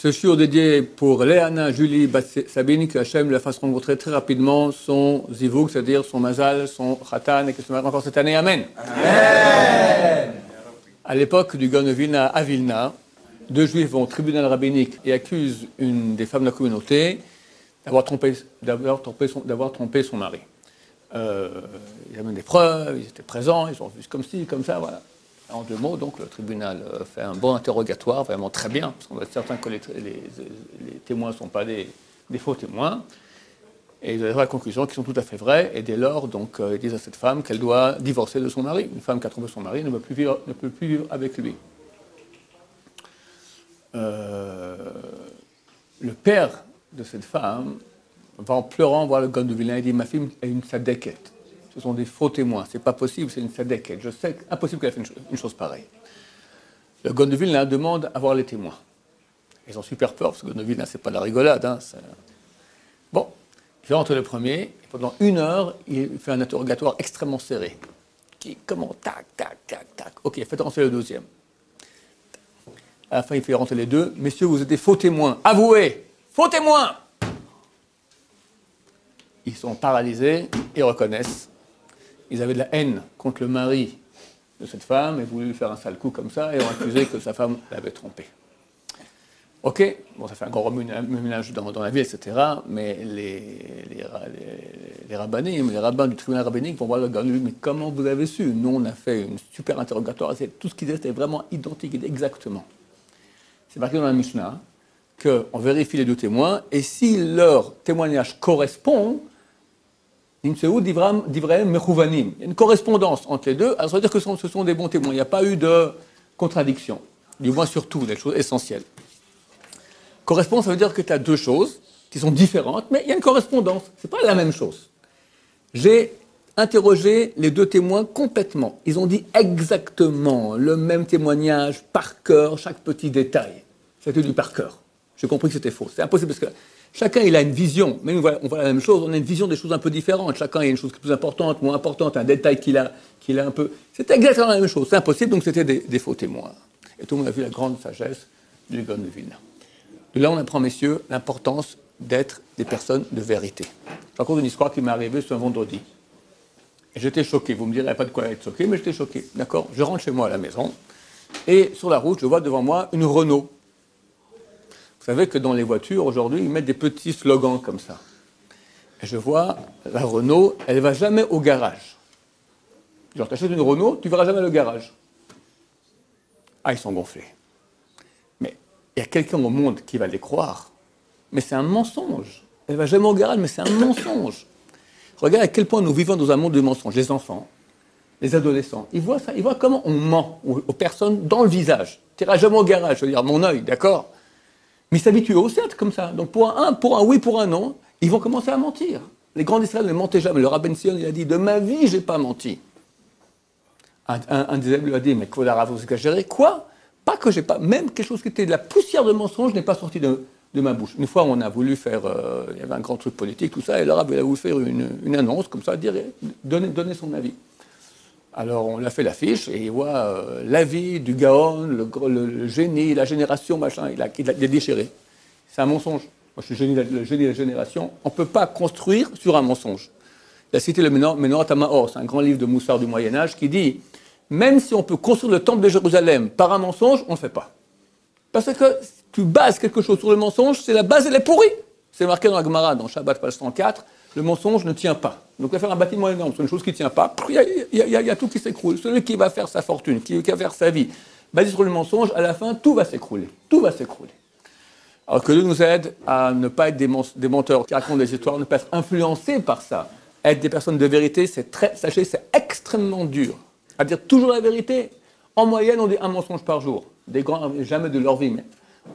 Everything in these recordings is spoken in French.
Ce shiur dédié pour Léana, Julie, Sabine, que Hachem la fasse rencontrer très rapidement son zivug, c'est-à-dire son mazal, son khatan, et que se marie encore cette année. Amen. Amen. À l'époque du Gaon de Vilna à Vilna, deux juifs vont au tribunal rabbinique et accusent une des femmes de la communauté d'avoir trompé son mari. Ils amènent des preuves, ils étaient présents, ils ont vu comme ci, comme ça, voilà. En deux mots, donc, le tribunal fait un bon interrogatoire, vraiment très bien, parce qu'on va être certain que les témoins ne sont pas des faux témoins. Et ils arrivent à la conclusion qu'ils sont tout à fait vrais, et dès lors, donc, ils disent à cette femme qu'elle doit divorcer de son mari. Une femme qui a trompé son mari ne peut plus vivre avec lui. Le père de cette femme va en pleurant voir le Gaon de Vilna et dit « Ma fille est une sadéquette. Ce sont des faux témoins. C'est pas possible, c'est une sadéquette. Je sais impossible qu'elle ait fait une chose pareille. » Le Gaon de Vilna demande à voir les témoins. Ils ont super peur, parce que le Gaon de Vilna, c'est pas de la rigolade. Hein, bon, il fait rentrer le premier, et pendant 1 heure, il fait un interrogatoire extrêmement serré. Comment tac, tac, tac, tac. Ok, faites rentrer le deuxième. À la fin, il fait rentrer les deux. « Messieurs, vous êtes des faux témoins. Avouez! Faux témoins !» Ils sont paralysés et reconnaissent. Ils avaient de la haine contre le mari de cette femme et voulaient lui faire un sale coup comme ça et ont accusé que sa femme l'avait trompé. Ok, bon, ça fait un grand remue-ménage dans la vie, etc. Mais les rabbins du tribunal rabbinique vont voir le gars, mais comment vous avez su? Nous, on a fait une super interrogatoire. Tout ce qu'ils disaient était vraiment identique, exactement. C'est marqué dans la Mishnah qu'on vérifie les deux témoins et si leur témoignage correspond, il y a une correspondance entre les deux, alors ça veut dire que ce sont des bons témoins. Il n'y a pas eu de contradiction, du moins surtout des choses essentielles. Correspond, ça veut dire que tu as deux choses qui sont différentes, mais il y a une correspondance. Ce n'est pas la même chose. J'ai interrogé les deux témoins complètement. Ils ont dit exactement le même témoignage, par cœur, chaque petit détail. C'était du par cœur. J'ai compris que c'était faux. C'est impossible parce que chacun, il a une vision. Même on voit la même chose, on a une vision des choses un peu différentes. Chacun, il y a une chose qui est plus importante, moins importante, un détail qu'il a un peu... C'était exactement la même chose. C'est impossible, donc c'était des faux témoins. Et tout le monde a vu la grande sagesse du Gaon de Vilna. De là, on apprend, messieurs, l'importance d'être des personnes de vérité. Je raconte une histoire qui m'est arrivée ce vendredi. Et j'étais choqué. Vous me direz pas de quoi être choqué, mais j'étais choqué. D'accord? Je rentre chez moi à la maison. Et sur la route, je vois devant moi une Renault. Vous savez que dans les voitures, aujourd'hui, ils mettent des petits slogans comme ça. Et je vois, la Renault, elle ne va jamais au garage. Genre, tu achètes une Renault, tu ne verras jamais le garage. Ah, ils sont gonflés. Mais il y a quelqu'un au monde qui va les croire. Mais c'est un mensonge. Elle ne va jamais au garage, mais c'est un mensonge. Regarde à quel point nous vivons dans un monde de mensonges. Les enfants, les adolescents, ils voient ça, ils voient comment on ment aux personnes dans le visage. Tu n'iras jamais au garage, je veux dire, mon œil, d'accord? Mais ils s'habituent aussi à être comme ça. Donc pour un oui, pour un non, ils vont commencer à mentir. Les grands d'Israël ne mentaient jamais. Le Rabben Sion, il a dit, de ma vie, je n'ai pas menti. Un des élèves lui a dit, mais Kvod Harav, vous exagérez. Quoi? Pas que j'ai pas, même quelque chose qui était de la poussière de mensonge n'est pas sorti de ma bouche. Une fois, on a voulu faire, il y avait un grand truc politique, tout ça, et le Rav, il a voulu faire une annonce, comme ça, dire, donner son avis. Alors, on l'a fait l'affiche, et il voit l'avis du Gaon, le génie, la génération, machin, il a déchiré. C'est un mensonge. Moi, je suis le génie de la génération. On ne peut pas construire sur un mensonge. Il a cité le Menorat HaMaor, c'est un grand livre de Moussard du Moyen-Âge, qui dit, même si on peut construire le temple de Jérusalem par un mensonge, on ne le fait pas. Parce que tu bases quelque chose sur le mensonge, c'est la base, elle est pourrie. C'est marqué dans la Gemara, dans Shabbat, page 104, le mensonge ne tient pas. Donc, on va faire un bâtiment énorme sur une chose qui ne tient pas, il y a tout qui s'écroule. Celui qui va faire sa fortune, qui va faire sa vie, basé sur le mensonge, à la fin, tout va s'écrouler. Tout va s'écrouler. Alors que Dieu nous aide à ne pas être des menteurs qui racontent des histoires, ne pas être influencés par ça. Être des personnes de vérité, sachez, c'est extrêmement dur. À dire toujours la vérité. En moyenne, on dit un mensonge par jour. Des grands, jamais de leur vie, mais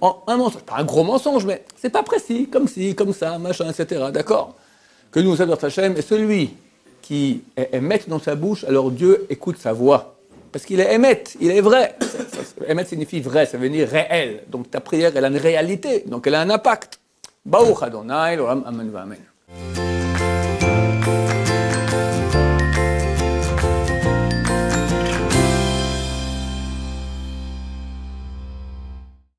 un mensonge, pas un gros mensonge, mais c'est pas précis, comme ci, comme ça, machin, etc. D'accord? Que nous aide notre Hachem, et celui qui est émet dans sa bouche, alors Dieu écoute sa voix. Parce qu'il est émet, il est vrai. Émet signifie vrai, ça veut dire réel. Donc ta prière, elle a une réalité, donc elle a un impact. Baruch Adonai, l'olam, amen, amen.